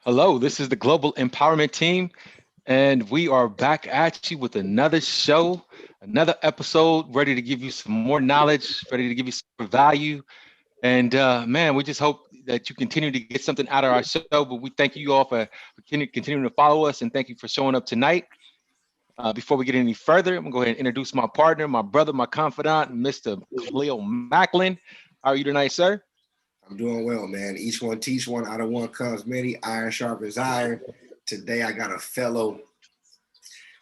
Hello, this is the Global Empowerment Team, and we are back at you with another show, another episode, ready to give you some more knowledge, ready to give you some more value. And man, we just hope that you continue to get something out of our show. But we thank you all for continuing to follow us, and thank you for showing up tonight. Before we get any further, I'm gonna go ahead and introduce my partner, my brother, my confidant, Mr. Khalil Macklin. How are you tonight, sir? I'm doing well, man. Each one teach one, out of one comes many. Iron sharpens iron. Today I got a fellow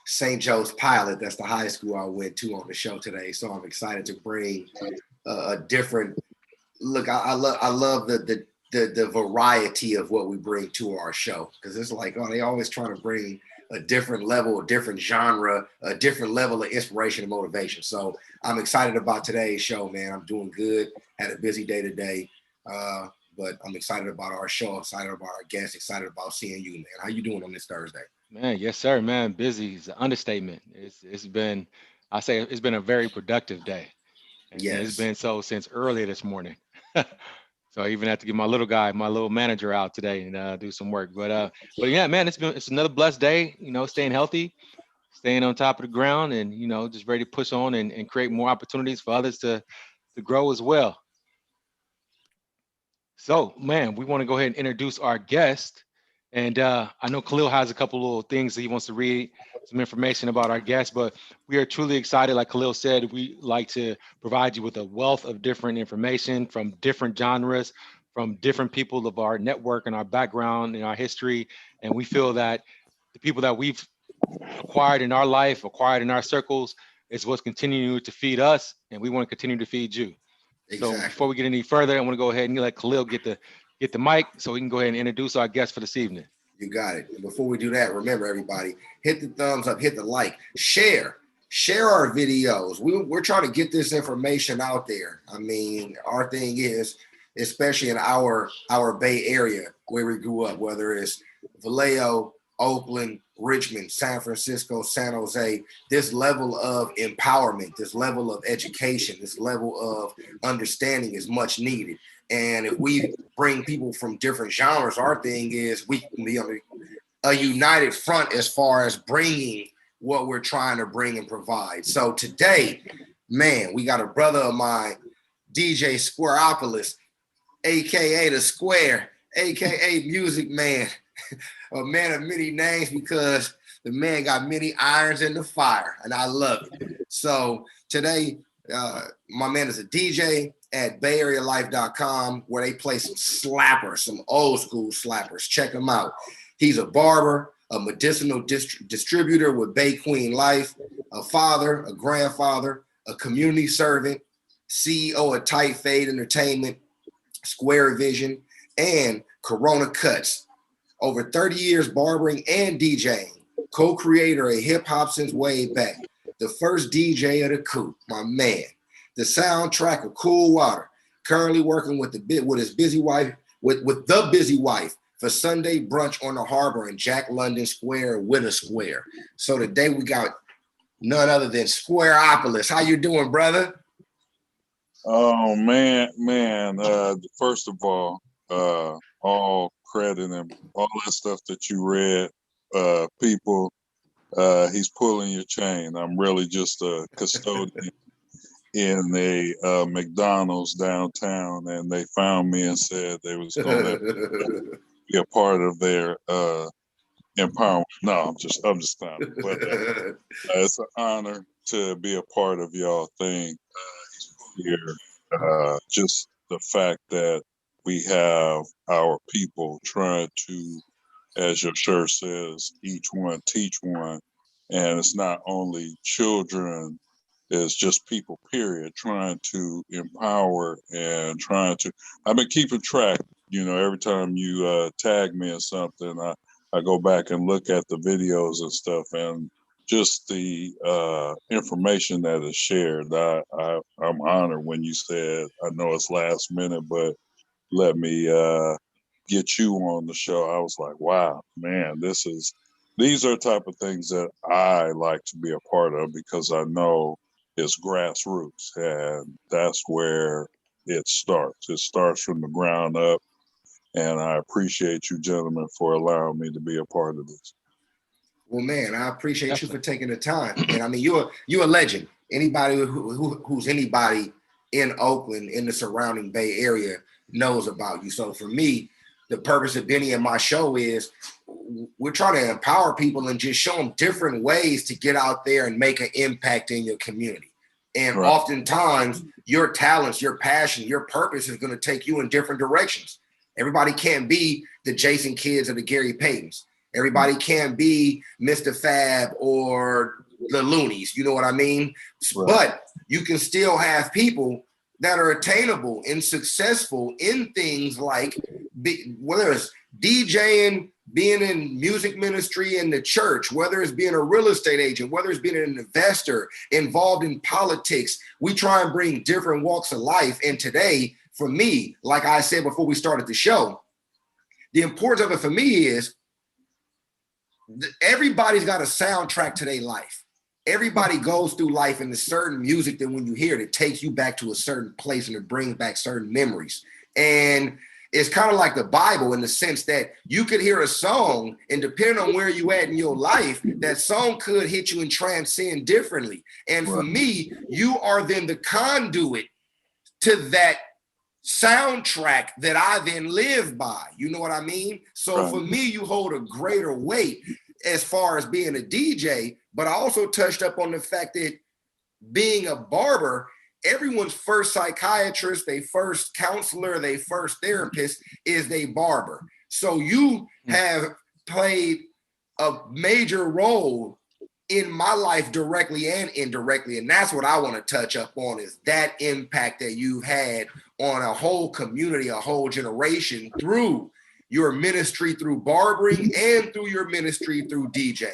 St. Joe's pilot. That's the high school I went to on the show today. So I'm excited to bring a different look. I love the variety of what we bring to our show because it's like, oh, they always trying to bring a different level, a different genre, a different level of inspiration and motivation. So I'm excited about today's show, man. I'm doing good. Had a busy day today. But I'm excited about our show, excited about our guests, excited about seeing you, man. How you doing on this Thursday? Man, yes, sir, man. Busy is an understatement. It's been, I say, it's been a very productive day, and it's Yes. been so since earlier this morning. So I even have to get my little guy, my little manager out today and do some work. But yeah, man, it's another blessed day. Staying healthy, staying on top of the ground, and just ready to push on and create more opportunities for others to grow as well. So, man, we want to go ahead and introduce our guest. And I know Khalil has a couple little things that he wants to read, some information about our guest, but we are truly excited. Like Khalil said, we like to provide you with a wealth of different information from different genres, from different people of our network and our background and our history. And we feel that the people that we've acquired in our life, acquired in our circles, is what's continuing to feed us. And we want to continue to feed you. So before Exactly. we get any further, I want to go ahead and let Khalil get the mic so we can go ahead and introduce our guest for this evening. You got it. And before we do that, remember everybody, hit the thumbs up, hit the like, share our videos. We're trying to get this information out there. I mean, our thing is, especially in our Bay Area where we grew up, whether it's Vallejo, Oakland, Richmond, San Francisco, San Jose, this level of empowerment, this level of education, this level of understanding is much needed. And if we bring people from different genres, our thing is we can be on a united front as far as bringing what we're trying to bring and provide. So today, man, we got a brother of mine, DJ Squareopolis, aka the Square, aka Music Man, a man of many names because the man got many irons in the fire, and I love it. So today, my man is a DJ at BayAreaLife.com where they play some slappers, some old school slappers. Check him out. He's a barber, a medicinal distributor with Bay Queen Life, a father, a grandfather, a community servant, CEO of Tight Fade Entertainment, Square Vision, and Corona Cuts. Over 30 years barbering and DJing, co-creator of hip hop since way back. The first DJ of the coup, my man. The soundtrack of Cool Water. Currently working with his busy wife, with the busy wife for Sunday brunch on the harbor in Jack London Square, Winter Square. So today we got none other than Squareopolis. How you doing, brother? Oh man. First of all credit and all that stuff that you read, people. He's pulling your chain. I'm really just a custodian in a McDonald's downtown, and they found me and said they was going to be a part of their empowerment. No, I'm just not. But it's an honor to be a part of y'all thing here. Just the fact that we have our people trying to, as your shirt says, each one teach one. And it's not only children, it's just people, period, trying to empower and trying to. I've been keeping track, every time you tag me or something, I go back and look at the videos and stuff. And just the information that is shared. I'm honored when you said, I know it's last minute, but let me get you on the show. I was like, wow, man, these are the type of things that I like to be a part of because I know it's grassroots and that's where it starts. It starts from the ground up And I appreciate you gentlemen for allowing me to be a part of this. Well, man, I appreciate you Definitely. for taking the time. And I mean, you're a legend. Anybody who's anybody in Oakland, in the surrounding Bay Area, knows about you. So for me, the purpose of Benny and my show is we're trying to empower people and just show them different ways to get out there and make an impact in your community. And Right. oftentimes your talents, your passion, your purpose is going to take you in different directions. Everybody can't be the Jason Kidds or the Gary Paytons. Everybody can't be Mr. Fab or the Loonies. You know what I mean? Right. But you can still have people that are attainable and successful in things like whether it's DJing, being in music ministry in the church, whether it's being a real estate agent, whether it's being an investor, involved in politics. We try and bring different walks of life. And today, for me, like I said before we started the show, the importance of it for me is everybody's got a soundtrack to their life. Everybody goes through life in a certain music that when you hear it, it takes you back to a certain place and it brings back certain memories. And it's kind of like the Bible in the sense that you could hear a song and depending on where you at in your life, that song could hit you and transcend differently. And for me, you are then the conduit to that soundtrack that I then live by. You know what I mean? So for me, you hold a greater weight as far as being a DJ, but I also touched up on the fact that being a barber, everyone's first psychiatrist, they first counselor, they first therapist is they barber. So you have played a major role in my life directly and indirectly. And that's what I want to touch up on is that impact that you've had on a whole community, a whole generation through your ministry through barbering and through your ministry through DJing.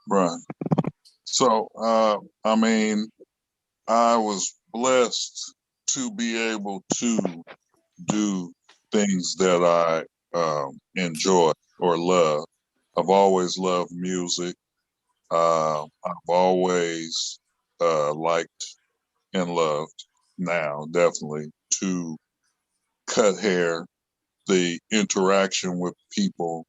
Right. So, I mean, I was blessed to be able to do things that I enjoy or love. I've always loved music. I've always liked and loved now, definitely, to cut hair, the interaction with people.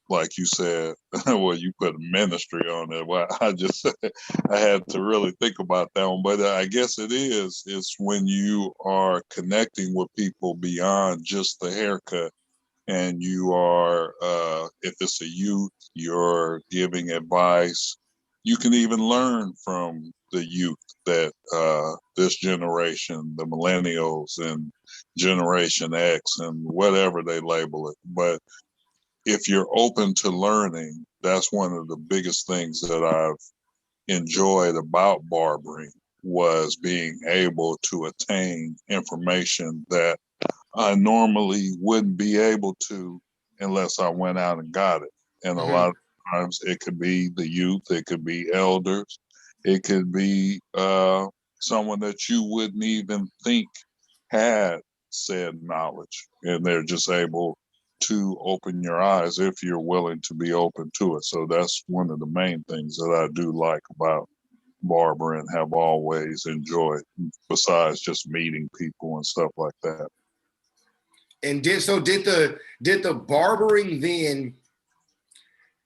Like you said, well, you put ministry on it. Well, I had to really think about that one, but I guess it's when you are connecting with people beyond just the haircut and you are, if it's a youth, you're giving advice. You can even learn from the youth that this generation, the millennials and Generation X and whatever they label it. But if you're open to learning, that's one of the biggest things that I've enjoyed about barbering was being able to attain information that I normally wouldn't be able to unless I went out and got it. And a lot of times it could be the youth, it could be elders, it could be someone that you wouldn't even think had said knowledge. And they're just able to open your eyes if you're willing to be open to it. So that's one of the main things that I do like about barbering, have always enjoyed, besides just meeting people and stuff like that. And did the barbering then,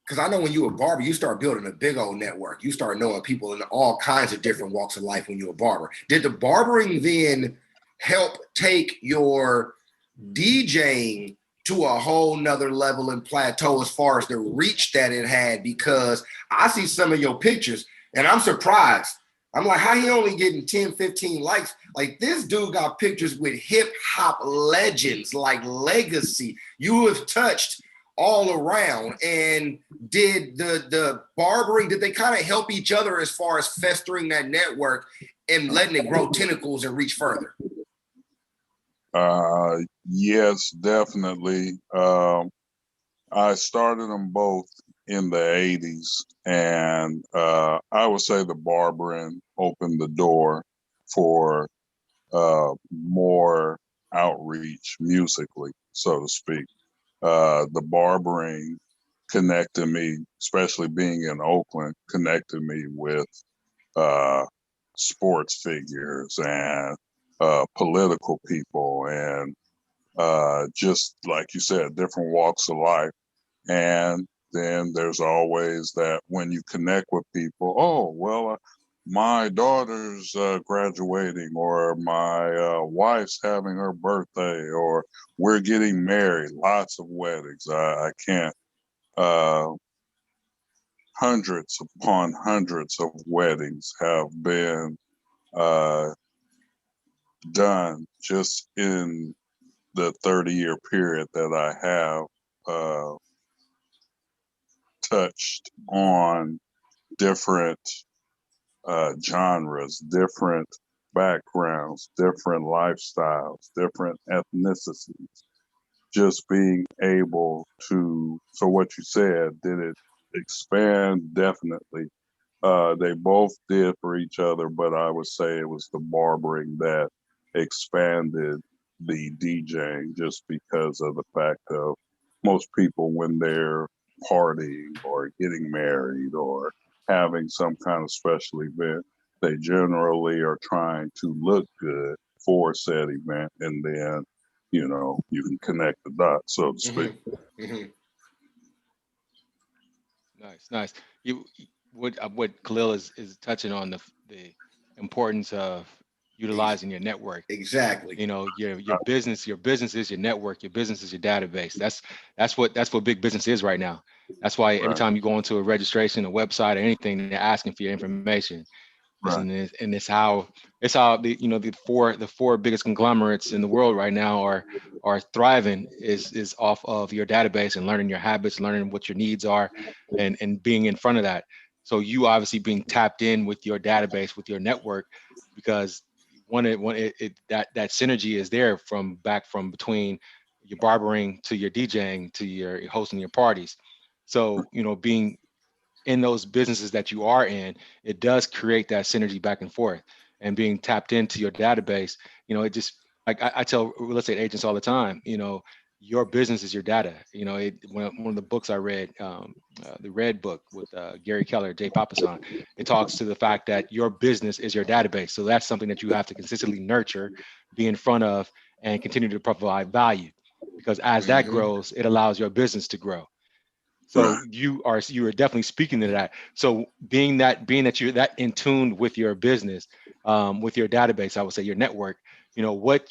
because I know when you were a barber, you start building a big old network. You start knowing people in all kinds of different walks of life when you were a barber. Did the barbering then help take your DJing to a whole nother level and plateau as far as the reach that it had? Because I see some of your pictures and I'm surprised. I'm like, how he only getting 10, 15 likes? Like this dude got pictures with hip hop legends like Legacy. You have touched all around. And did the barbering, did they kind of help each other as far as festering that network and letting it grow tentacles and reach further? Yes, definitely. I started them both in the 80s, and I would say the barbering opened the door for more outreach musically, so to speak. The barbering connected me, especially being in Oakland, connected me with sports figures and political people and just like you said, different walks of life. And then there's always that when you connect with people, oh, well, my daughter's graduating, or my wife's having her birthday, or we're getting married, lots of weddings. I can't, uh, hundreds upon hundreds of weddings have been uh, done just in the 30-year period that I have touched on different genres, different backgrounds, different lifestyles, different ethnicities. Just being able to, so what you said, did it expand? Definitely. They both did for each other, but I would say it was the barbering that expanded the DJing, just because of the fact of most people, when they're partying or getting married or having some kind of special event, they generally are trying to look good for said event, and then you can connect the dots, so to speak. Nice, nice. What Khalil is touching on, the importance of utilizing your network. Exactly. You know, your business is your network. Your business is your database. That's what big business is right now. That's why every Right. time you go into a registration, a website, or anything, they're asking for your information. Right. And it's how the four biggest conglomerates in the world right now are thriving is off of your database and learning your habits, learning what your needs are, and being in front of that. So you obviously being tapped in with your database, with your network, because that synergy is there from between your barbering to your DJing to your hosting your parties. So being in those businesses that you are in, it does create that synergy back and forth. And being tapped into your database, it just, like I tell real estate agents all the time, your business is your data. One of the books I read, the Red Book with Gary Keller, Jay Papasan, it talks to the fact that your business is your database. So that's something that you have to consistently nurture, be in front of, and continue to provide value. Because as that grows, it allows your business to grow. So Right. you are definitely speaking to that. So being that you're that in tune with your business, with your database, I would say your network. What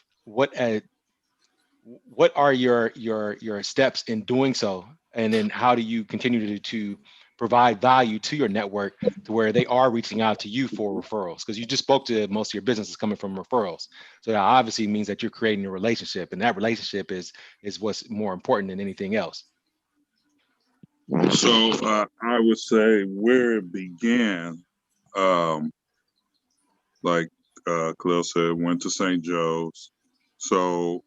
are your steps in doing so, and then how do you continue to provide value to your network to where they are reaching out to you for referrals? Because you just spoke to most of your businesses coming from referrals. So that obviously means that you're creating a relationship, and that relationship is what's more important than anything else. So I would say where it began, um, like Khalil said, went to St. Joe's. So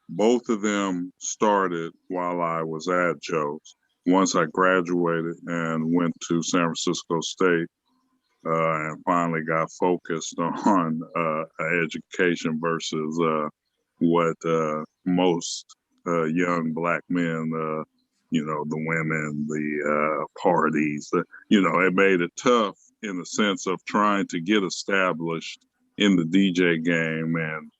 both of them started while I was at Joe's. Once I graduated and went to San Francisco State, and finally got focused on education versus what most young black men, the women, the parties, it made it tough in the sense of trying to get established in the DJ game and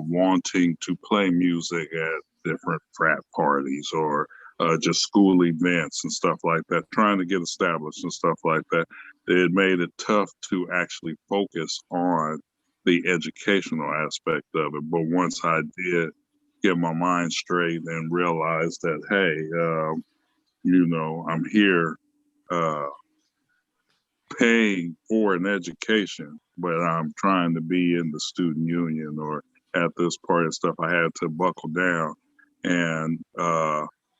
wanting to play music at different frat parties or just school events and stuff like that, trying to get established and stuff like that. It made it tough to actually focus on the educational aspect of it. But once I did get my mind straight and realize that, hey, I'm here uh, paying for an education, but I'm trying to be in the student union or at this part of stuff, I had to buckle down and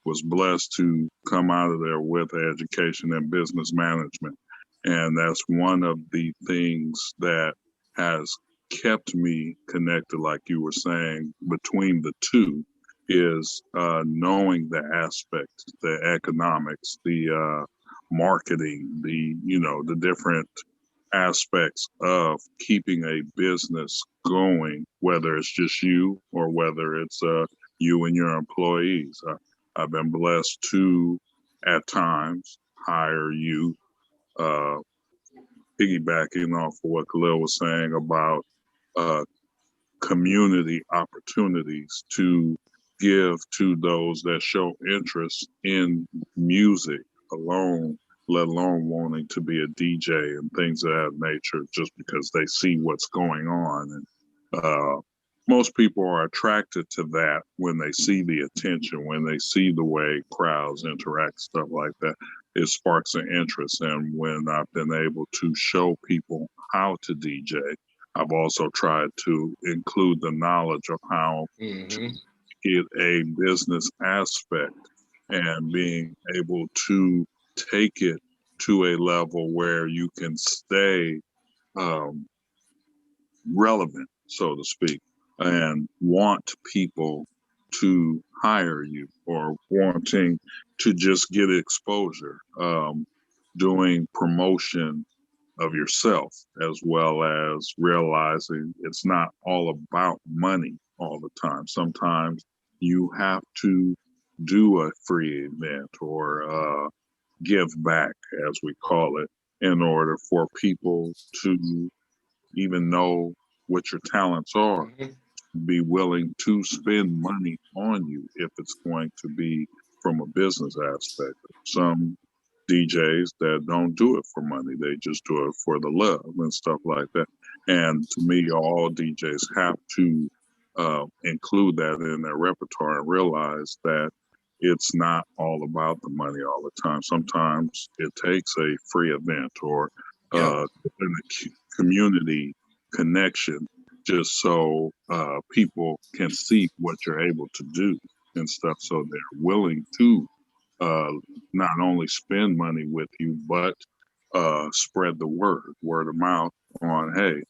was blessed to come out of there with education in business management. And that's one of the things that has kept me connected, like you were saying, between the two is knowing the aspects, the economics, the marketing, the different aspects of keeping a business going, whether it's just you or whether it's you and your employees. I've been blessed to, at times, hire you, piggybacking off of what Khalil was saying about uh, community opportunities to give to those that show interest in music alone, let alone wanting to be a DJ and things of that nature, just because they see what's going on. And most people are attracted to that when they see the attention, when they see the way crowds interact, stuff like that. It sparks an interest. And when I've been able to show people how to DJ, I've also tried to include the knowledge of how to get a business aspect and being able to take it to a level where you can stay relevant, so to speak, and want people to hire you or wanting to just get exposure, doing promotion of yourself, as well as realizing it's not all about money all the time. Sometimes you have to do a free event or give back, as we call it, in order for people to even know what your talents are, be willing to spend money on you if it's going to be from a business aspect. Some DJs that don't do it for money, they just do it for the love and stuff like that. And to me, all DJs have to include that in their repertoire and realize that it's not all about the money all the time. Sometimes it takes a free event or a community connection just so people can see what you're able to do and stuff, so they're willing to not only spend money with you, but spread the word of mouth on, hey,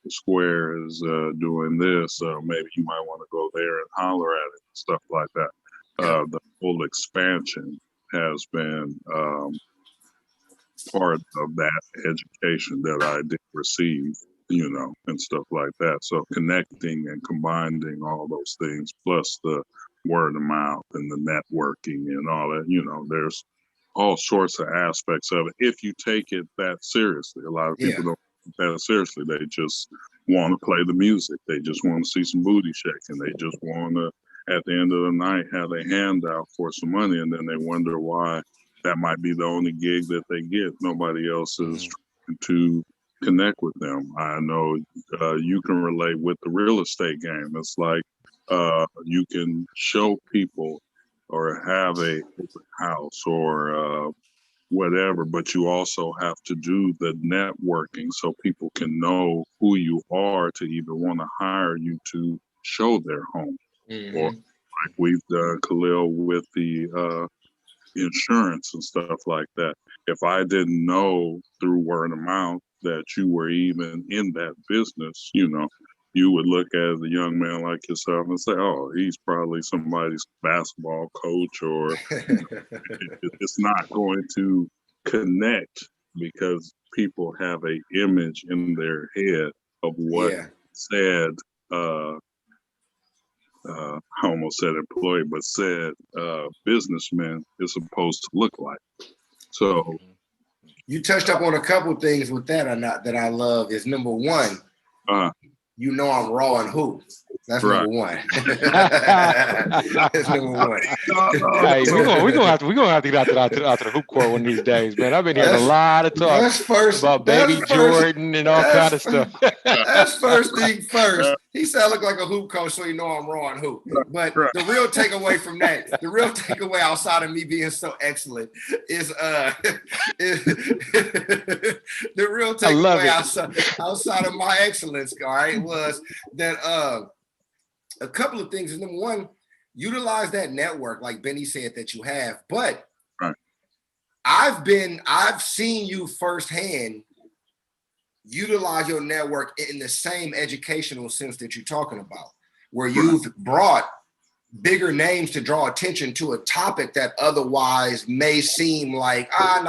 the Square is doing this, maybe you might want to go there and holler at it and stuff like that. The whole expansion has been part of that education that I did receive, and stuff like that. So connecting and combining all those things, plus the word of mouth and the networking and all that, there's all sorts of aspects of it if you take it that seriously. A lot of people don't take that seriously. They just want to play the music. They just want to see some booty shaking. They just want to, at the end of the night, have a handout for some money, and then they wonder why that might be the only gig that they get. Nobody else is trying to connect with them. I know you can relate with the real estate game. It's like you can show people or have a open house or whatever, but you also have to do the networking so people can know who you are to even want to hire you to show their home. Or like we've done, Khalil, with the insurance and stuff like that. If I didn't know through word of mouth that you were even in that business, you would look at a young man like yourself and say, oh, he's probably somebody's basketball coach, or it's not going to connect because people have an image in their head of what said, I almost said employee, but said businessman is supposed to look like. So you touched up on a couple of things with that that I love. Is number one, I'm raw and hoop. That's number one. That's number one. Hey, we're gonna have to get out to the hoop court one of these days, man. I've been hearing a lot of talk about Baby Jordan and all kind of stuff. That's first thing first. He said I look like a hoop coach, so you know I'm raw and hoop. But the real takeaway from that, the real takeaway outside of me being so excellent is the real takeaway outside of my excellence, all right, was that a couple of things. Number one, utilize that network, like Benny said, that you have. But I've seen you firsthand utilize your network in the same educational sense that you're talking about, where you've brought bigger names to draw attention to a topic that otherwise may seem like, I'm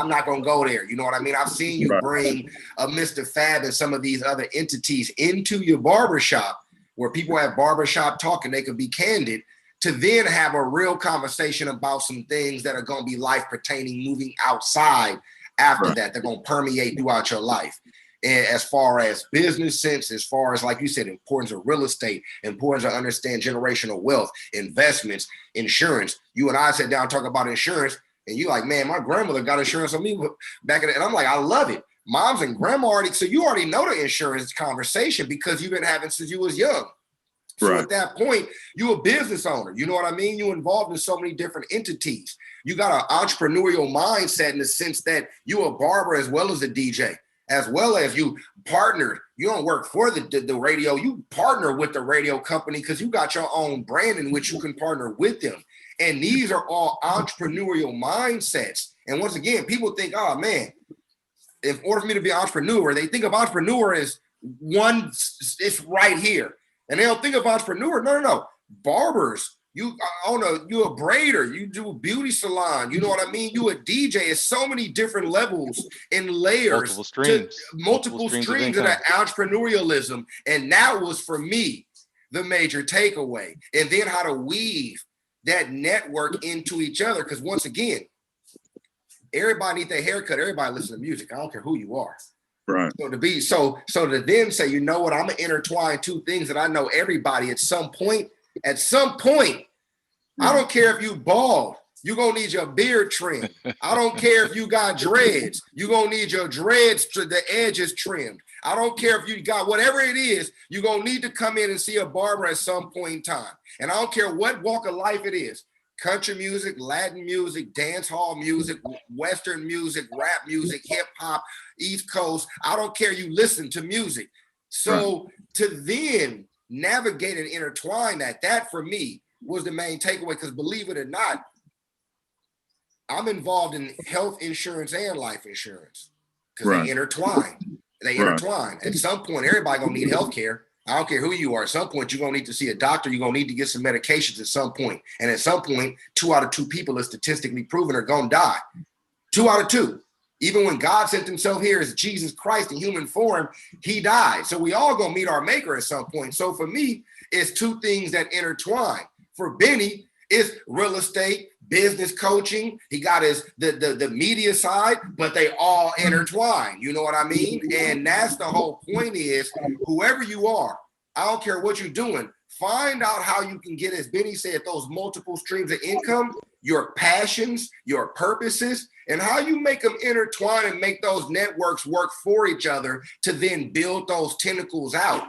not going to go there. You know what I mean? I've seen you bring Mr. Fab and some of these other entities into your barbershop where people have barbershop talk and they can be candid, to then have a real conversation about some things that are going to be life pertaining moving outside after that. They're going to permeate throughout your life. And as far as business sense, as far as, like you said, importance of real estate, importance to understand generational wealth, investments, insurance. You and I sat down talking about insurance, and you like, man, my grandmother got insurance on me back in the, and I'm like, I love it. Moms and grandma already, so you already know the insurance conversation because you've been having since you was young. So Right. at that point, you a business owner. You know what I mean? You involved in so many different entities. You got an entrepreneurial mindset in the sense that you a barber as well as a DJ, as well as you partnered. You don't work for the radio. You partner with the radio company because you got your own brand in which you can partner with them. And these are all entrepreneurial mindsets. And once again, people think, oh man, in order for me to be an entrepreneur, they think of entrepreneur as one, it's right here. And they don't think of entrepreneur. No. Barbers, you own you a braider, you do a beauty salon. You know what I mean? You a DJ. It's so many different levels and layers. Multiple streams of that entrepreneurialism. And that was for me the major takeaway. And then how to weave that network into each other. Because once again, everybody needs their haircut. Everybody listens to music. I don't care who you are. Right. So to then say, you know what, I'm gonna intertwine two things that I know everybody at some point. I don't care if you bald, you're gonna need your beard trimmed. I don't care if you got dreads, you're gonna need your dreads to the edges trimmed. I don't care if you got whatever it is, you're gonna need to come in and see a barber at some point in time. And I don't care what walk of life it is. Country music, Latin music, dance hall music, Western music, rap music, hip hop, East Coast. I don't care. You listen to music. So to then navigate and intertwine that for me was the main takeaway. Because believe it or not, I'm involved in health insurance and life insurance because they intertwine. At some point, everybody gonna need health care. I don't care who you are. At some point, you're going to need to see a doctor. You're going to need to get some medications at some point. And at some point, 2 out of 2 people is statistically proven are going to die. 2 out of 2. Even when God sent himself here as Jesus Christ in human form, he died. So we all going to meet our maker at some point. So for me, it's 2 things that intertwine. For Benny, it's real estate, business coaching. He got the media side, but they all intertwine. You know what I mean? And that's the whole point is whoever you are, I don't care what you're doing, find out how you can get, as Benny said, those multiple streams of income, your passions, your purposes, and how you make them intertwine and make those networks work for each other to then build those tentacles out.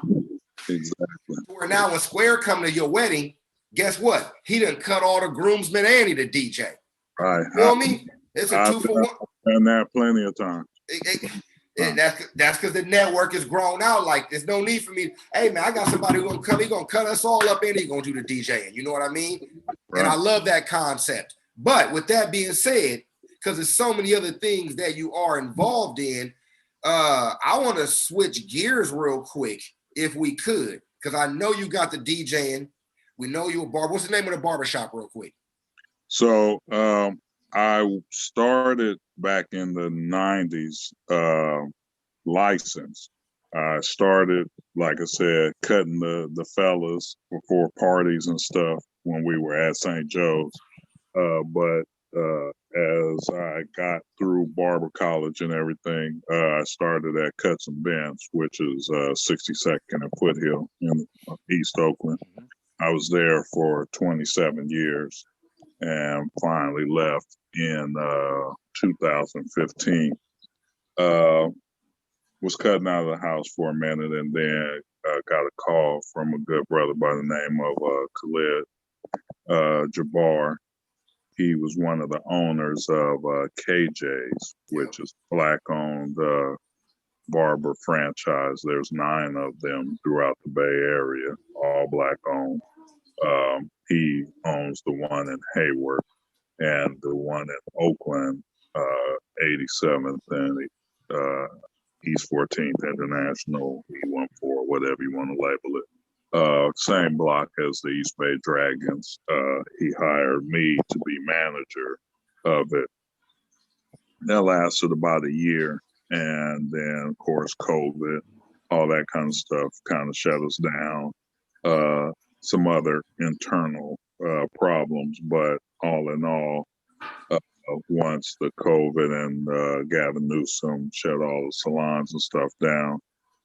Exactly. Where now when Square come to your wedding, guess what? He done cut all the groomsmen and he the DJ. Right. You know what I mean? It's a 2-for-1. Done that plenty of times. That's because the network is grown out. Like there's no need for me. Hey man, I got somebody who's gonna come. He's gonna cut us all up and he's gonna do the DJing. You know what I mean? Right. And I love that concept. But with that being said, because there's so many other things that you are involved in, I want to switch gears real quick if we could, because I know you got the DJing. We know you're a barber. What's the name of the barbershop real quick? So I started back in the 90s, licensed. I started, like I said, cutting the fellas before parties and stuff when we were at St. Joe's. But as I got through barber college and everything, I started at Cuts and Bends, which is 62nd and Foothill in East Oakland. I was there for 27 years and finally left in 2015. Was cutting out of the house for a minute and then got a call from a good brother by the name of Khalid Jabbar. He was one of the owners of KJ's, which is Black-owned barber franchise. There's 9 of them throughout the Bay Area, all Black-owned. He owns the one in Hayward and the one in Oakland, 87th and East 14th International, E14, whatever you want to label it. Same block as the East Bay Dragons. He hired me to be manager of it. That lasted about a year. And then, of course, COVID, all that kind of stuff kind of shut us down. Some other internal problems, but all in all, once the COVID and Gavin Newsom shut all the salons and stuff down,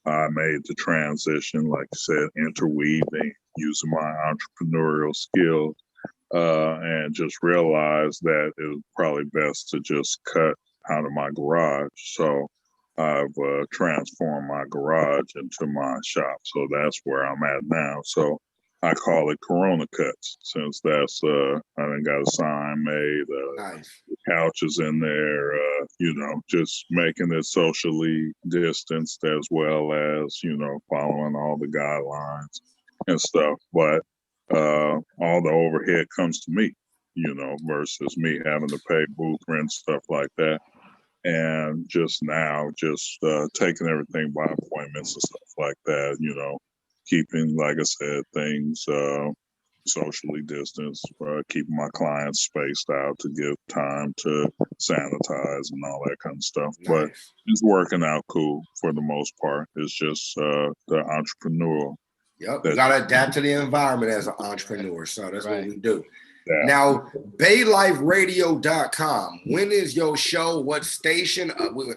I made the transition, like I said, interweaving, using my entrepreneurial skills, and just realized that it was probably best to just cut out of my garage. So I've transformed my garage into my shop. So that's where I'm at now. So I call it Corona Cuts, since that's I done got a sign made, Nice. couches in there, just making it socially distanced, as well as, following all the guidelines and stuff. But all the overhead comes to me, versus me having to pay booth rent, stuff like that. And just now, taking everything by appointments and stuff like that, keeping, like I said, things socially distanced, keeping my clients spaced out to give time to sanitize and all that kind of stuff. Nice. But it's working out cool for the most part. It's just the entrepreneurial. Yep, you got to adapt to the environment as an entrepreneur. So that's what we do. Yeah. Now, BayLifeRadio.com. When is your show? What station?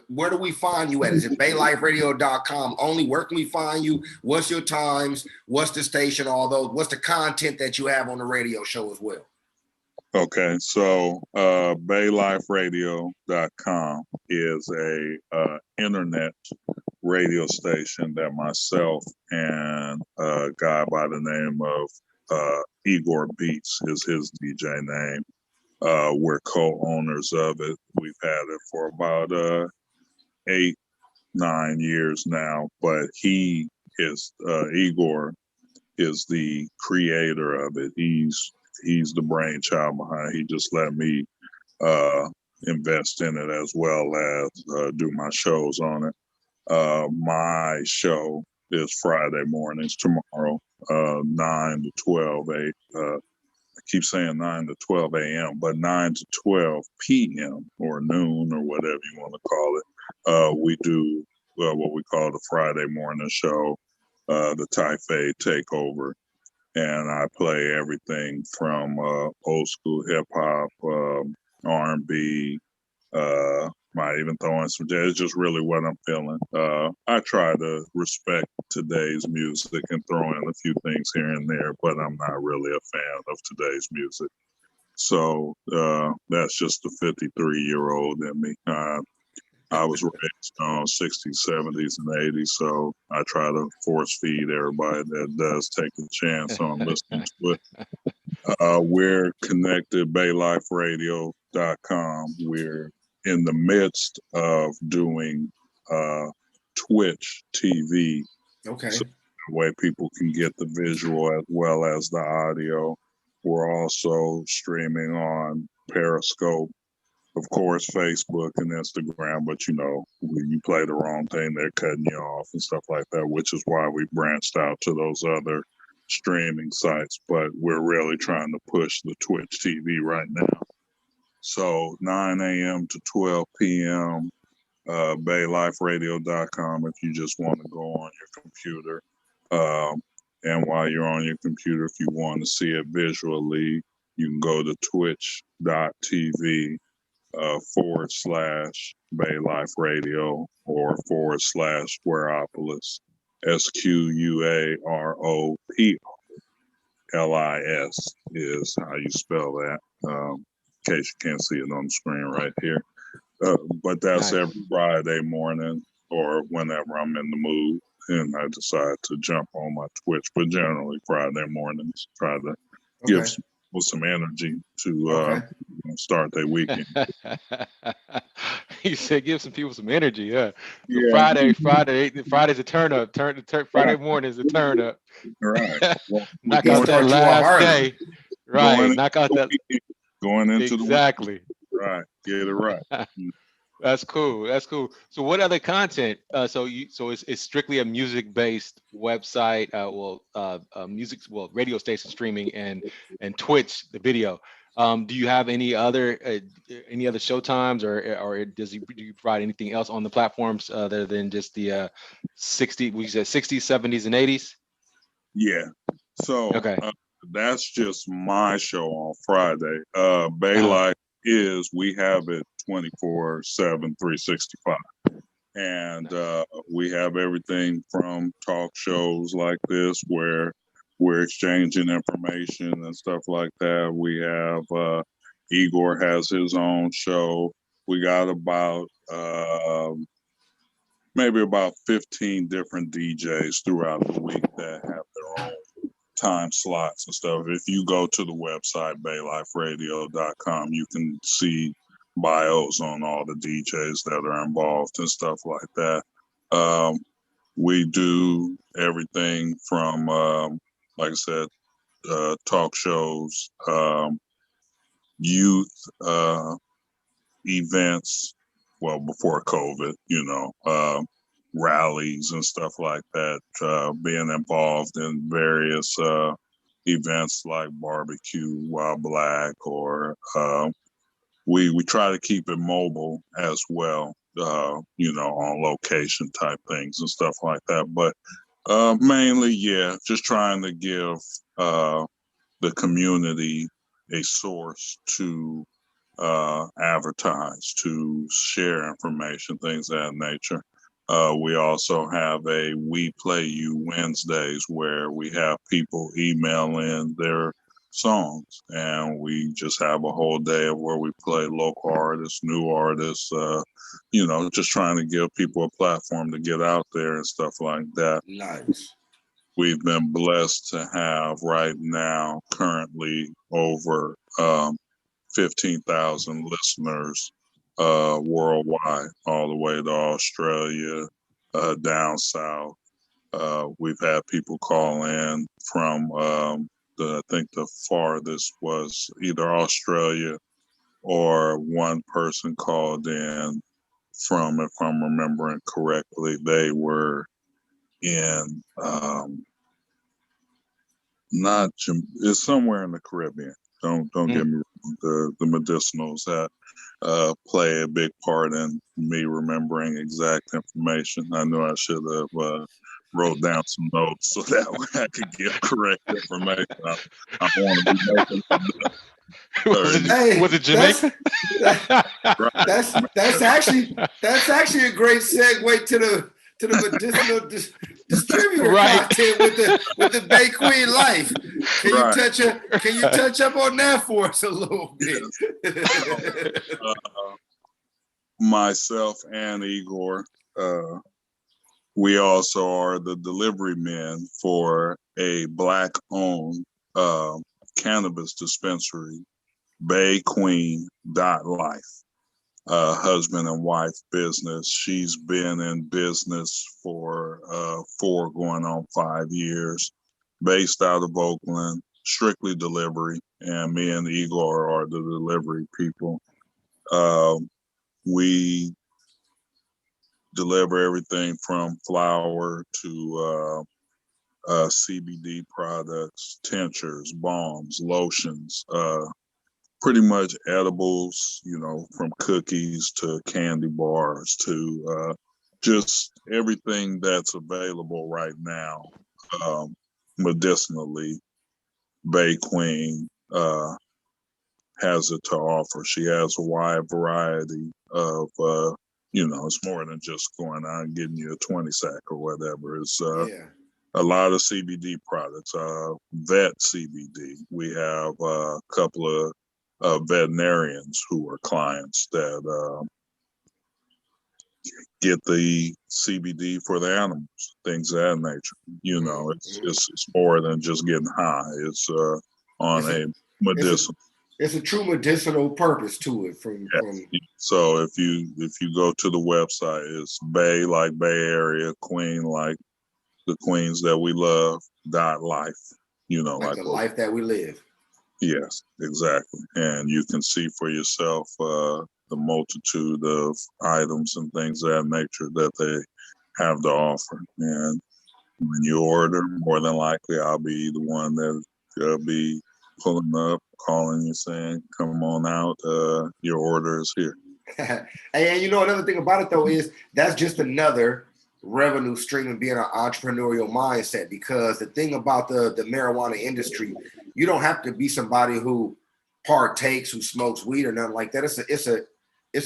Where do we find you at? Is it BayLifeRadio.com only? Where can we find you? What's your times? What's the station? What's the content that you have on the radio show as well? Okay, so BayLifeRadio.com is a internet radio station that myself and a guy by the name of Igor Beats is his DJ name. We're co-owners of it. We've had it for about 8-9 years now, but he is Igor is the creator of it. He's the brainchild behind it. He just let me invest in it, as well as do my shows on it. My show is Friday mornings tomorrow, 9 to 12 I keep saying 9 to 12 a.m., but 9 to 12 p.m. or noon or whatever you want to call it. We do what we call the Friday morning show, the Typhoid Takeover. And I play everything from old school hip hop, R&B, might even throw in some jazz. It's just really what I'm feeling. I try to respect today's music and throw in a few things here and there, but I'm not really a fan of today's music. So that's just the 53-year-old in me. I was raised on 60s, 70s, and 80s, so I try to force feed everybody that does take a chance on listening to it. We're connected, BayLifeRadio.com. We're in the midst of doing Twitch TV. Okay. So that way people can get the visual as well as the audio. We're also streaming on Periscope, of course, Facebook and Instagram, but when you play the wrong thing, they're cutting you off and stuff like that, which is why we branched out to those other streaming sites. But we're really trying to push the Twitch TV right now. So 9 a.m. to 12 p.m., BayLifeRadio.com if you just want to go on your computer. And while you're on your computer, if you want to see it visually, you can go to twitch.tv /Bay Life Radio or /Squareopolis, SQUAROPLIS is how you spell that. In case you can't see it on the screen right here. But that's Nice. every Friday morning or whenever I'm in the mood and I decide to jump on my Twitch. But generally Friday mornings, try to give some energy to start their weekend. He said, "Give some people some energy." Yeah. So Yeah. Friday's a turn up. Friday morning is a turn up. Right. Well, Knock out that last day. Right. Knock out that. Going into exactly. Right. Get it right. That's cool. That's cool. So what other content? So it's strictly a music-based website. Radio station streaming and Twitch, the video. Do you have any other show times or do you provide anything else on the platforms other than just the 60s, 70s, and 80s? Yeah. So okay. That's just my show on Friday. Bay Life is we have it 24/7, 365. And we have everything from talk shows like this where we're exchanging information and stuff like that. We have Igor has his own show. We got about maybe about 15 different DJs throughout the week that have their own time slots and stuff. If you go to the website, bayliferadio.com, you can see bios on all the DJs that are involved and stuff like that. We do everything from, like I said, talk shows, youth events, well, before COVID, rallies and stuff like that, being involved in various events like barbecue while black, or we try to keep it mobile as well, on location type things and stuff like that. But mainly, yeah, just trying to give the community a source to advertise, to share information, things of that nature. We also have a We Play You Wednesdays where we have people email in their songs, and we just have a whole day of where we play local artists, new artists, just trying to give people a platform to get out there and stuff like that. Nice. We've been blessed to have right now currently over 15,000 listeners worldwide, all the way to Australia, down south. We've had people call in from, I think the farthest was either Australia, or one person called in from, if I'm remembering correctly, they were in, it's somewhere in the Caribbean. Don't get me wrong. The medicinals that play a big part in me remembering exact information. I knew I should have wrote down some notes so that way I could give correct information. I want to be making was it Jamaica? That's actually a great segue to the medicinal distributor content with the Bay Queen Life. Can you touch up on that for us a little bit? Myself and Igor, we also are the delivery men for a Black-owned cannabis dispensary, BayQueen.life. Husband and wife business. She's been in business for 4 going on 5 years, based out of Oakland, strictly delivery, and me and Igor are the delivery people. We deliver everything from flour to CBD products, tinctures, balms, lotions, pretty much edibles, from cookies to candy bars to just everything that's available right now medicinally. Bay Queen has it to offer. She has a wide variety of, it's more than just going out and getting you a 20 sack or whatever. It's a lot of CBD products, vet CBD. We have a couple of veterinarians who are clients that get the CBD for the animals, things of that nature. It's more than just getting high. It's on a medicinal. It's a true medicinal purpose to it. From So if you go to the website, it's Bay like Bay Area, Queen like the queens that we love, .life. Like the life that we live. Yes, exactly. And you can see for yourself the multitude of items and things of that nature that they have to offer. And when you order, more than likely I'll be the one that'll be pulling up, calling you, saying, "Come on out, your order is here." And another thing about it though is that's just another revenue stream and being an entrepreneurial mindset, because the thing about the marijuana industry, you don't have to be somebody who partakes, who smokes weed or nothing like that. It's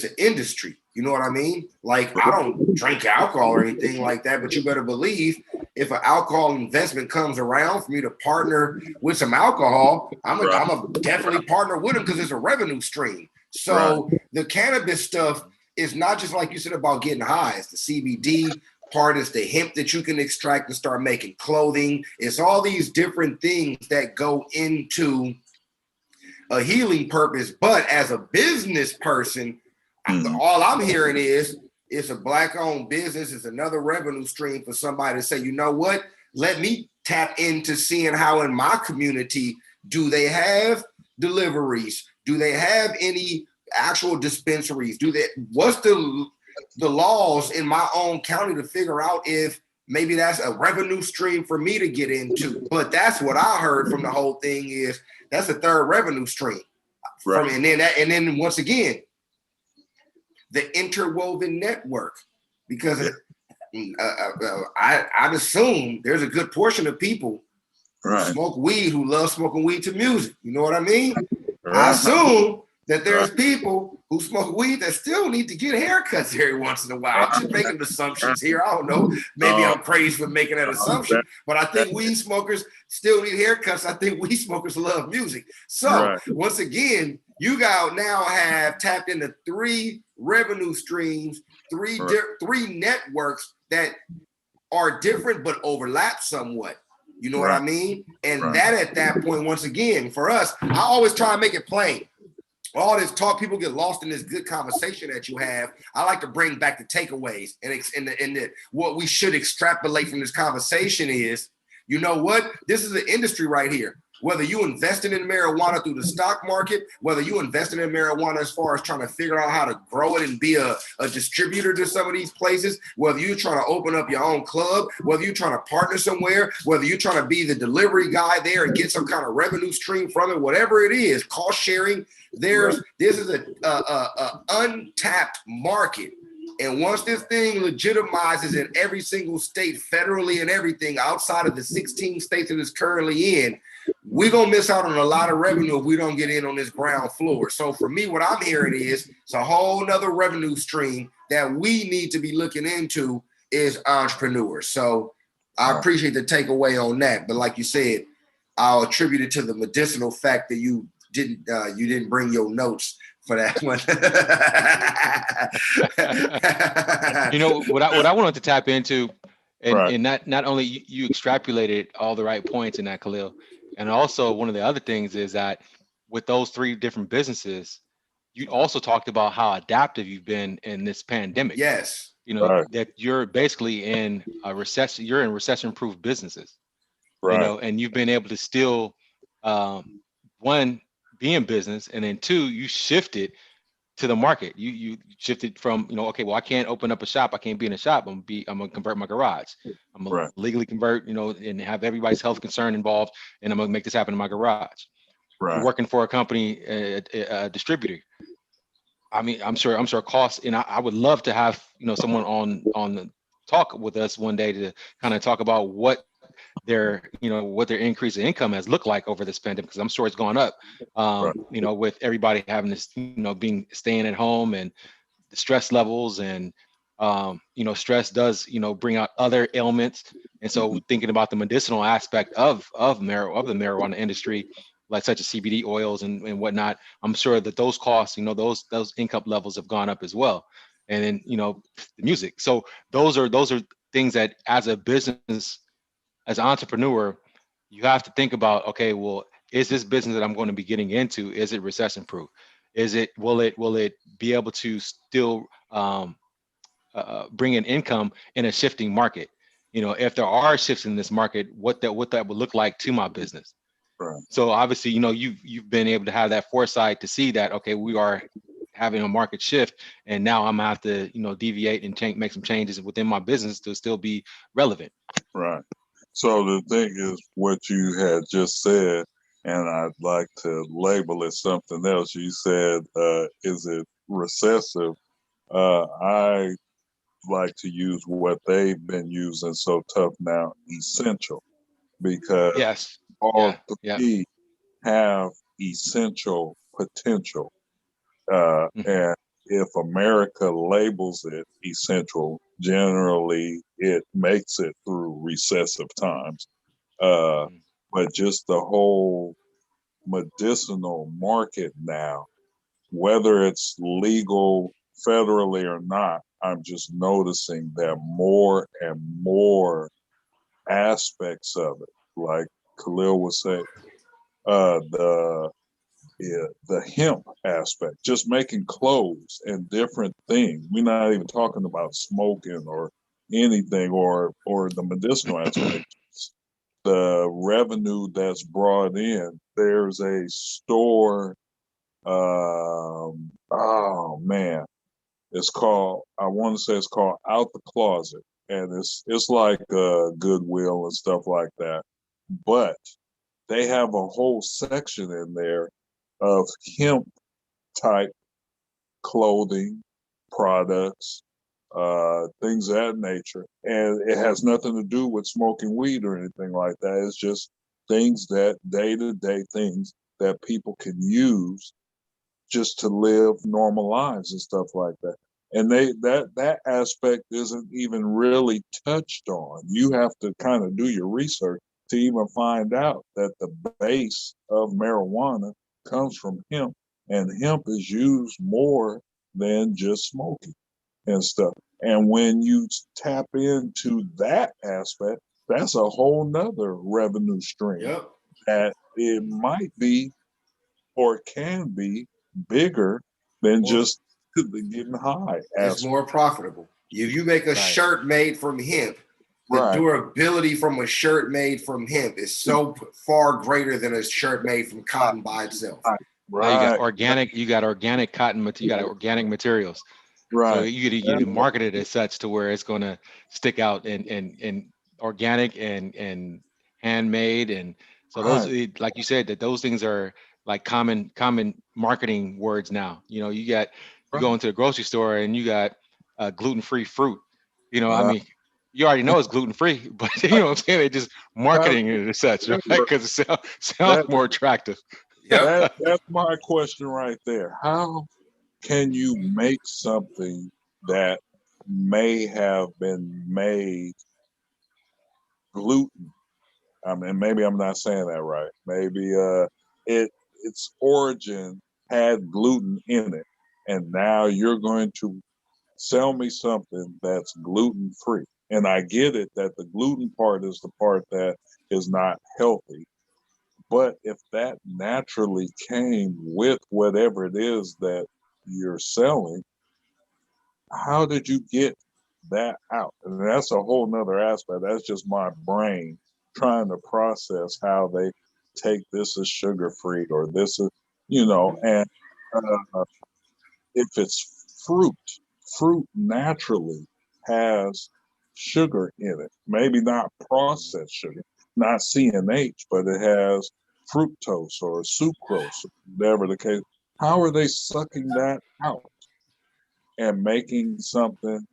an industry. You know what I mean? Like, I don't drink alcohol or anything like that, but you better believe if an alcohol investment comes around for me to partner with some alcohol, I'm a definitely partner with them because it's a revenue stream. So the cannabis stuff is not just like you said about getting high. It's the CBD part, is the hemp that you can extract and start making clothing. It's all these different things that go into a healing purpose. But as a business person, all I'm hearing is it's a Black-owned business. It's another revenue stream for somebody to say, you know what? Let me tap into seeing how in my community, do they have deliveries? Do they have any actual dispensaries? What's the laws in my own county to figure out if maybe that's a revenue stream for me to get into? But that's what I heard from the whole thing, is that's a third revenue stream. Right. And then once again, the interwoven network, because I'd assume there's a good portion of people who smoke weed who love smoking weed to music. You know what I mean? I assume that there's people who smoke weed that still need to get haircuts every once in a while. I'm just making assumptions here. I don't know. Maybe I'm crazy for making that assumption, but I think weed smokers still need haircuts. I think weed smokers love music. So once again, you guys now have tapped into 3 revenue streams, three networks that are different but overlap somewhat. You know what I mean? And that at that point, once again, for us, I always try to make it plain. All this talk, people get lost in this good conversation that you have. I like to bring back the takeaways, and what we should extrapolate from this conversation is, you know what? This is an industry right here. Whether you invested in marijuana through the stock market, whether you invested in marijuana as far as trying to figure out how to grow it and be a distributor to some of these places, whether you're trying to open up your own club, whether you're trying to partner somewhere, whether you're trying to be the delivery guy there and get some kind of revenue stream from it, whatever it is, cost sharing, this is a untapped market. And once this thing legitimizes in every single state, federally and everything outside of the 16 states that it's currently in, we're going to miss out on a lot of revenue if we don't get in on this ground floor. So for me, what I'm hearing is it's a whole nother revenue stream that we need to be looking into is entrepreneurs. So I appreciate the takeaway on that. But like you said, I'll attribute it to the medicinal fact that you didn't bring your notes for that one. You know, what I wanted to tap into, and not only you extrapolated all the right points in that, Khalil, and also one of the other things is that with those 3 different businesses, you also talked about how adaptive you've been in this pandemic. Yes. You know, that you're basically in a recession, you're in recession-proof businesses, you know, and you've been able to still, one, be in business, and then 2, you shifted to the market. You shifted from, you know, okay, well, I can't open up a shop. I can't be in a shop. I'm gonna convert my garage. I'm gonna legally convert, you know, and have everybody's health concern involved, and I'm gonna make this happen in my garage. You're working for a company, a distributor. I mean, I'm sure costs, and I would love to have, you know, someone on the talk with us one day to kind of talk about what their increase in income has looked like over this pandemic, because I'm sure it's gone up. You know, with everybody having this, you know, staying at home, and the stress levels, and you know, stress does, you know, bring out other ailments. And so thinking about the medicinal aspect of the marijuana industry, like such as CBD oils and whatnot, I'm sure that those costs, you know, those income levels have gone up as well. And then, you know, the music. So those are things that as a business, as an entrepreneur, you have to think about, okay, well, is this business that I'm going to be getting into, is it recession proof? Will it be able to still bring in income in a shifting market? You know, if there are shifts in this market, what that would look like to my business. So obviously, you know, you've been able to have that foresight to see that, okay, we are having a market shift, and now I'm gonna have to, you know, deviate and make some changes within my business to still be relevant. Right. So the thing is, what you had just said, and I'd like to label it something else. You said, is it recessive? I like to use what they've been using so tough now, essential, because all 3 have essential potential. Mhm. And if America labels it essential, generally it makes it through recessive times. Uh, Mhm. but just the whole medicinal market now, whether it's legal federally or not, I'm just noticing that more and more aspects of it, like Khalil was saying, the the hemp aspect, just making clothes and different things. We're not even talking about smoking or anything, or the medicinal aspect. The revenue that's brought in. There's a store. Oh man, it's called. I want to say it's called Out the Closet, and it's like Goodwill and stuff like that. But they have a whole section in there of hemp type clothing, products, things of that nature. And it has nothing to do with smoking weed or anything like that. It's just things that day to day things that people can use just to live normal lives and stuff like that. And that aspect isn't even really touched on. You have to kind of do your research to even find out that the base of marijuana comes from hemp, and hemp is used more than just smoking and stuff. And when you tap into that aspect, that's a whole nother revenue stream Yep. that it might be or can be bigger than Or just the getting high it's aspect. more profitable. If you make a Right. shirt made from hemp, the Right. durability from a shirt made from hemp is so far greater than a shirt made from cotton by itself. Now you got Right. organic, cotton, you got organic materials. So Right. you market it as such to where it's going to stick out and organic and handmade. And so those, Right. like you said, that those things are like common marketing words now. You go Right. into the grocery store and you got gluten-free fruit. I Right. mean, you already know it's gluten-free, but you know what I'm saying? They're just marketing it as such, right? Because it sounds That, more attractive. Yep. that's my question right there. How can you make something that may have been made gluten? I mean, maybe I'm not saying that right. Maybe it its origin had gluten in it, and now you're going to sell me something that's gluten free. And I get it that the gluten part is the part that is not healthy. But if that naturally came with whatever it is that you're selling, how did you get that out? And that's a whole nother aspect. That's just my brain trying to process how they take this as sugar free or this is, and if it's fruit naturally has sugar in it. Maybe not processed sugar, not CNH, but it has fructose or sucrose, whatever the case. How are they sucking that out and making something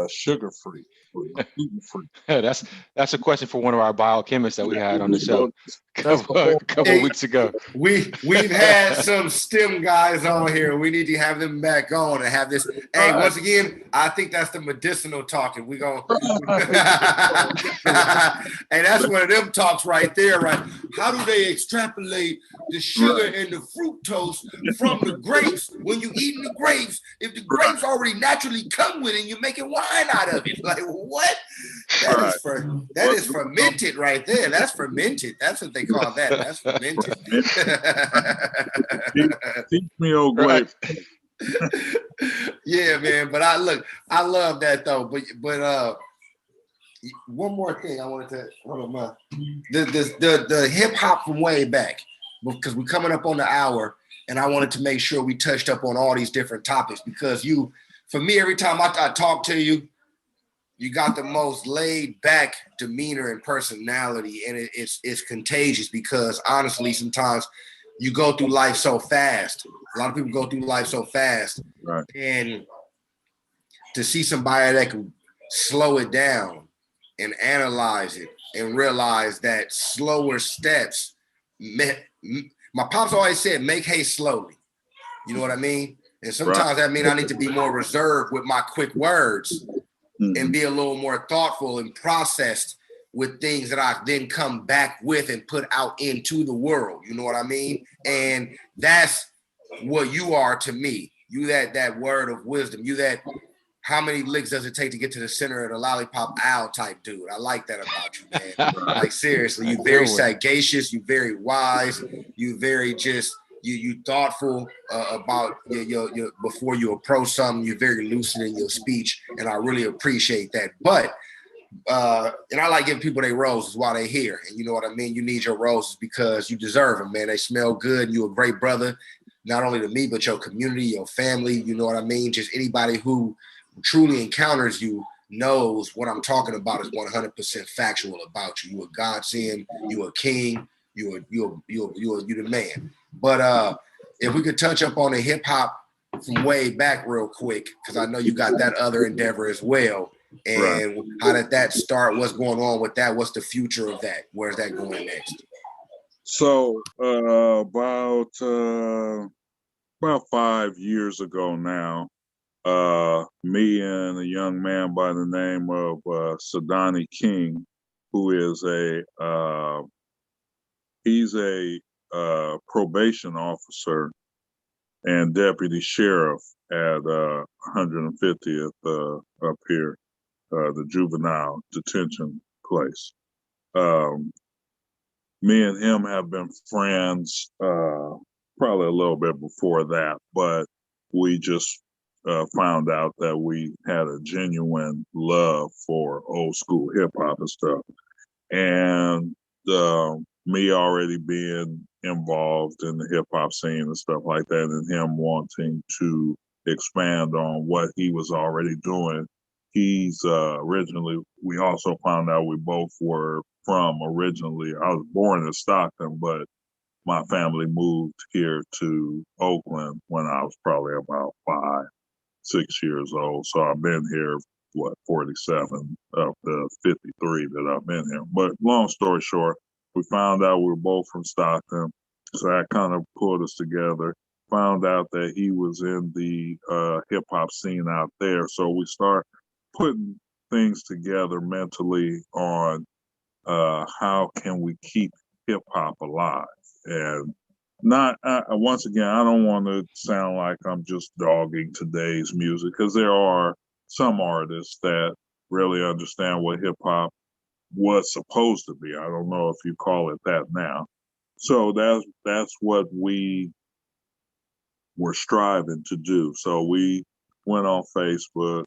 sugar free or gluten free? That's a question for one of our biochemists that we had on the show a That's the whole couple of weeks ago. We've had some STEM guys on here. We need to have them back on and have this. Hey, once again, I think that's the medicinal talking. We gonna hey, that's one of them talks right there, right? How do they extrapolate the sugar and the fructose from the grapes when you eating the grapes? If the grapes already naturally come with it, you're making wine out of it. Like what? That is fermented right there. That's fermented. That's what they call that. That's fermented. Teach me, old grape. Yeah, man. But I love that though. But one more thing I wanted to hold on the hip hop from way back, because we're coming up on the hour, and I wanted to make sure we touched up on all these different topics because for me, every time I talk to you, you got the most laid back demeanor and personality, and it's contagious because honestly, sometimes you go through life so fast. A lot of people go through life so fast, Right. and to see somebody that can slow it down and analyze it and realize that slower steps My pops always said, make haste slowly. You know what I mean? And sometimes that means I need to be more reserved with my quick words and be a little more thoughtful and processed with things that I then come back with and put out into the world. You know what I mean? And that's what you are to me. You that word of wisdom. You that how many licks does it take to get to the center of the lollipop owl type dude? I like that about you, man. Like seriously, you very sagacious, you very wise, you very just you thoughtful about your before you approach something. You're very lucid in your speech, and I really appreciate that. But and I like giving people their roses while they're here. And you know what I mean? You need your roses because you deserve them, man. They smell good. You're a great brother, not only to me, but your community, your family. You know what I mean? Just anybody who truly encounters you knows what I'm talking about is 100% factual about you. You a godsend, you a king, you the man. But if we could touch up on the hip hop from way back real quick, because I know you got that other endeavor as well. And how did that start? What's going on with that? What's the future of that? Where's that going next? So about 5 years ago now, me and a young man by the name of Sadani King, who is he's a probation officer and deputy sheriff at 150th up here, the juvenile detention place. Me and him have been friends probably a little bit before that, but we just found out that we had a genuine love for old school hip hop and stuff. And me already being involved in the hip hop scene and stuff like that, and him wanting to expand on what he was already doing. He's originally, we also found out we both were from originally, I was born in Stockton, but my family moved here to Oakland when I was probably about 5-6 years old. So I've been here, 47 of the 53 that I've been here. But long story short, we found out we were both from Stockton. So that kind of pulled us together. Found out that he was in the hip hop scene out there. So we start putting things together mentally on how can we keep hip hop alive. And not once again, I don't want to sound like I'm just dogging today's music, because there are some artists that really understand what hip hop was supposed to be. I don't know if you call it that now. So that's what we were striving to do. So we went on Facebook,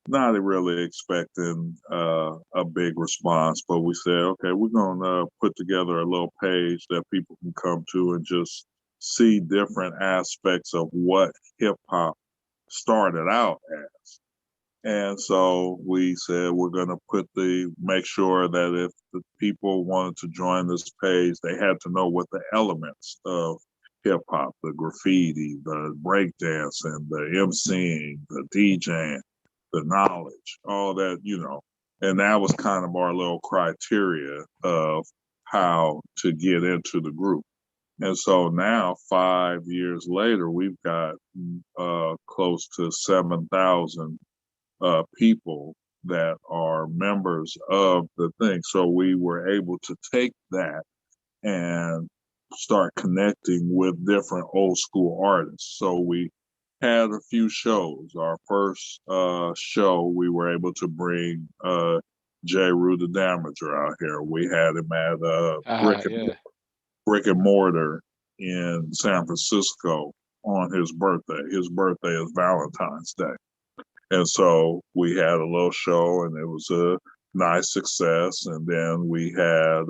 not really expecting a big response, but we said, okay, we're going to put together a little page that people can come to and just see different aspects of what hip hop started out as. And so we said we're going to make sure that if the people wanted to join this page, they had to know what the elements of hip hop, the graffiti, the breakdancing, the MCing, the DJing, the knowledge, all that, and that was kind of our little criteria of how to get into the group. And so now, 5 years later, we've got close to 7,000 people that are members of the thing. So we were able to take that and start connecting with different old school artists. So we had a few shows. Our first show, we were able to bring J. Rue the Damager out here. We had him at Brick and Mortar in San Francisco on his birthday. His birthday is Valentine's Day. And so we had a little show, and it was a nice success. And then we had,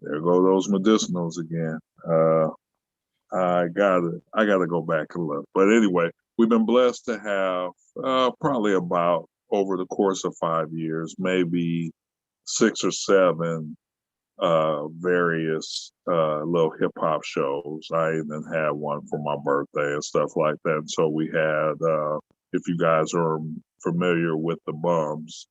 there go those medicinals again. I gotta go back and look. But anyway, we've been blessed to have probably about, over the course of 5 years, maybe 6 or 7 various little hip hop shows. I even had one for my birthday and stuff like that. And so we had, if you guys are familiar with the Bums,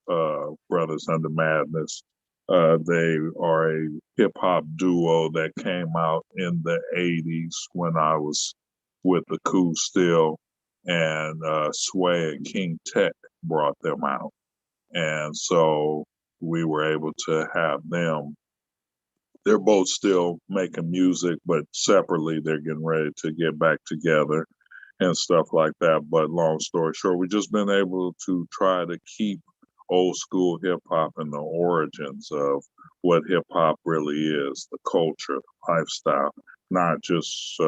Brothers Under Madness, They are a hip hop duo that came out in the 80s when I was with the Cool Still, and Sway and King Tech brought them out. And so we were able to have them. They're both still making music, but separately they're getting ready to get back together and stuff like that. But long story short, we've just been able to try to keep old school hip hop and the origins of what hip hop really is, the culture, lifestyle, not just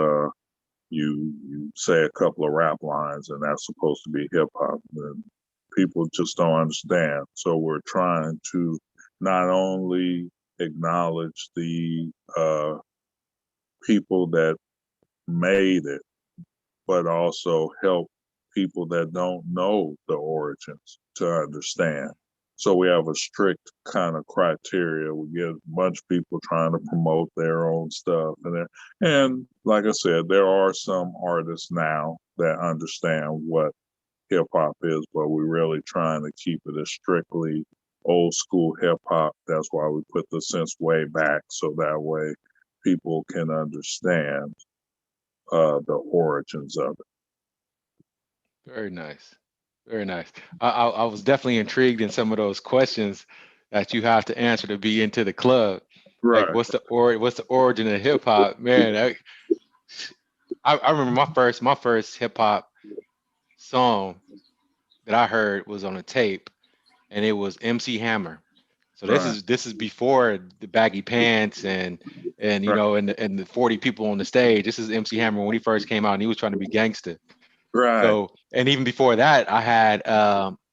you say a couple of rap lines and that's supposed to be hip hop. And people just don't understand. So we're trying to not only acknowledge the people that made it, but also help people that don't know the origins to understand. So we have a strict kind of criteria. We get a bunch of people trying to promote their own stuff, and like I said, there are some artists now that understand what hip hop is, but we're really trying to keep it as strictly old school hip hop. That's why we put the synths way back, so that way people can understand the origins of it. Very nice. Very nice. I was definitely intrigued in some of those questions that you have to answer to be into the club. Right. Like, what's the origin of hip hop? Man, I remember my first hip hop song that I heard was on a tape, and it was MC Hammer. So this is before the baggy pants and you know and the 40 people on the stage. This is MC Hammer when he first came out, and he was trying to be gangster. Right. So, and even before that, I had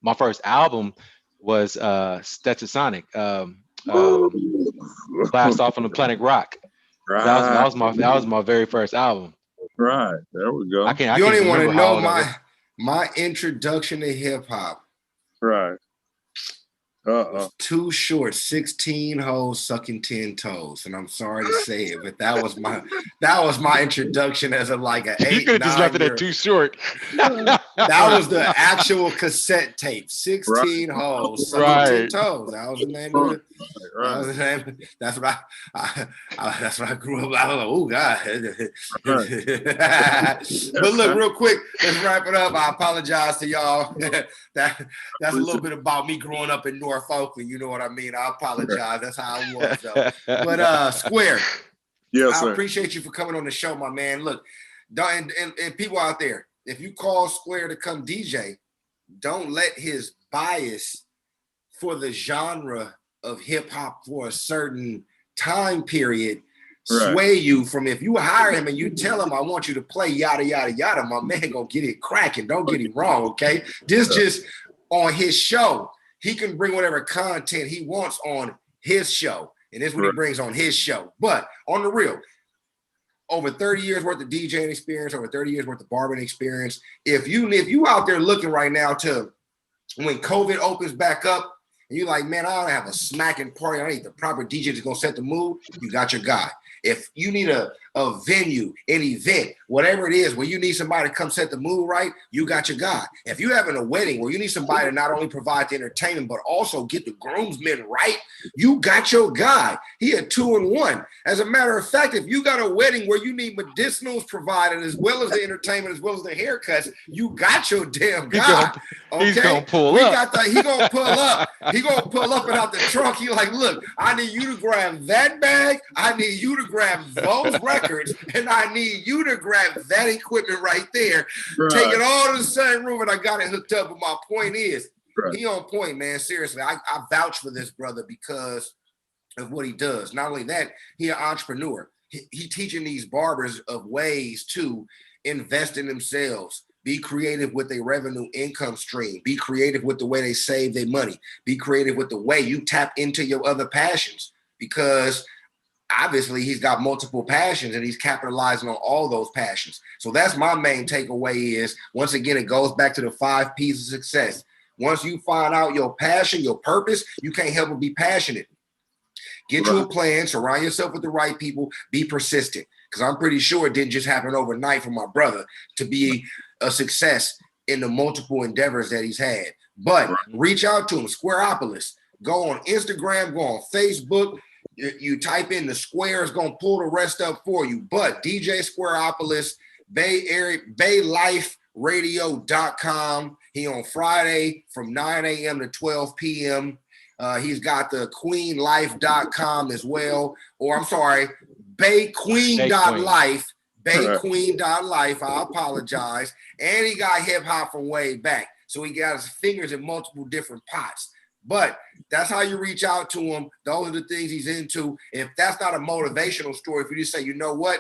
my first album was Stetsasonic, Blast Off on the Planet Rock. Right. That was my very first album. Right. There we go. I can't You don't even want to know my my introduction to hip hop. Right. Too Short, 16 hoes sucking 10 toes. And I'm sorry to say it, but that was my introduction as an 8. You could have just left it at Too Short. That was the actual cassette tape. 16 hoes sucking 10 toes. That was the name of it. That was the name. That's what that's what I grew up. I was like, oh God. But look, real quick, let's wrap it up. I apologize to y'all. That's a little bit about me growing up in North Oakland. You know what I mean? I apologize. That's how I was, though. But Square, yes, sir. I appreciate you for coming on the show, my man. Look, and people out there, if you call Square to come DJ, don't let his bias for the genre of hip hop for a certain time period sway you from. If you hire him and you tell him, I want you to play yada yada yada, my man gonna get it cracking. Don't get it wrong, okay? This just on his show. He can bring whatever content he wants on his show, and this is what he brings on his show. But on the real, over 30 years worth of DJing experience, over 30 years worth of barbering experience. If you out there looking right now to when COVID opens back up, and you're like, man, I don't have a smacking party. I need the proper DJ that's gonna set the mood. You got your guy. If you need a venue, an event, whatever it is, where you need somebody to come set the mood right, you got your guy. If you're having a wedding where you need somebody to not only provide the entertainment, but also get the groomsmen right, you got your guy. He a 2-in-1. As a matter of fact, if you got a wedding where you need medicinals provided as well as the entertainment, as well as the haircuts, you got your damn guy. He's gonna pull up. He gonna pull up. He gonna pull up and out the trunk. He like, look, I need you to grab that bag. I need you to grab those records, and I need you to grab that equipment right there. Right. Take it all to the same room, and I got it hooked up. But my point is, he on point, man. Seriously, I vouch for this brother because of what he does. Not only that, he an entrepreneur. He teaching these barbers of ways to invest in themselves. Be creative with a revenue income stream. Be creative with the way they save their money. Be creative with the way you tap into your other passions, because obviously he's got multiple passions and he's capitalizing on all those passions. So that's my main takeaway is, once again, it goes back to the 5 P's of success. Once you find out your passion, your purpose, you can't help but be passionate. Get you a plan, surround yourself with the right people, be persistent. Because I'm pretty sure it didn't just happen overnight for my brother to be a success in the multiple endeavors that he's had. But reach out to him, Squareopolis. Go on Instagram, go on Facebook. You type in the Square, it's gonna pull the rest up for you. But DJ Squareopolis, Bay Area, BayLifeRadio.com. He on Friday from 9 a.m. to 12 p.m. He's got the QueenLife.com as well, or I'm sorry, BayQueen.life. BayQueen.life. I apologize. And he got hip hop from way back, so he got his fingers in multiple different pots. But that's how you reach out to him. Those are the things he's into. If that's not a motivational story, if you just say, you know what,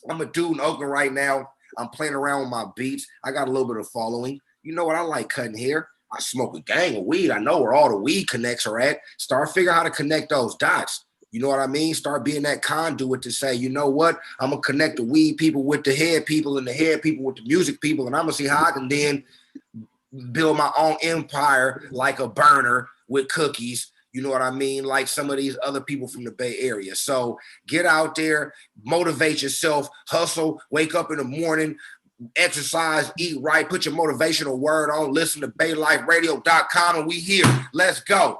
I'm a dude in Oakland right now. I'm playing around with my beats. I got a little bit of following. You know what? I like cutting hair. I smoke a gang of weed. I know where all the weed connects are at. Start figuring out how to connect those dots. You know what I mean? Start being that conduit to say, you know what? I'm going to connect the weed people with the head people and the head people with the music people. And I'm going to see how I can then build my own empire like a burner with cookies. You know what I mean? Like some of these other people from the Bay Area. So get out there, motivate yourself, hustle, wake up in the morning, exercise, eat right, put your motivational word on, listen to BayLifeRadio.com, and we here. Let's go.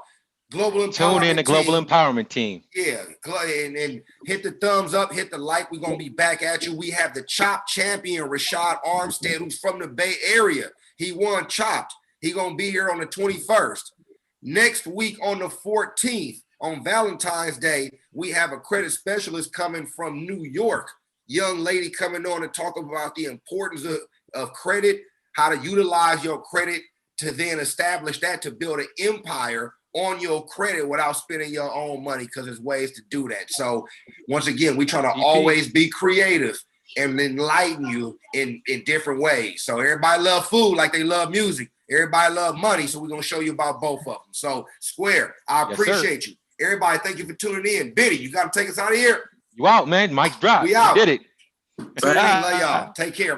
Global Empowerment. Tune in the Global Empowerment Team. Yeah, and hit the thumbs up, hit the like. We're going to be back at you. We have the Chopped champion, Rashad Armstead, who's from the Bay Area. He won Chopped. He going to be here on the 21st. Next week on the 14th, on Valentine's Day, we have a credit specialist coming from New York. Young lady coming on to talk about the importance of credit, how to utilize your credit to then establish that to build an empire on your credit without spending your own money, because there's ways to do that. So once again, we try to always be creative and enlighten you in different ways. So everybody love food like they love music. Everybody love money, so we're going to show you about both of them. So Square, I appreciate you. Everybody, thank you for tuning in. Biddy, you got to take us out of here. You out, man. Mike's dropped. We out. You did it. Love y'all. Take care, bro.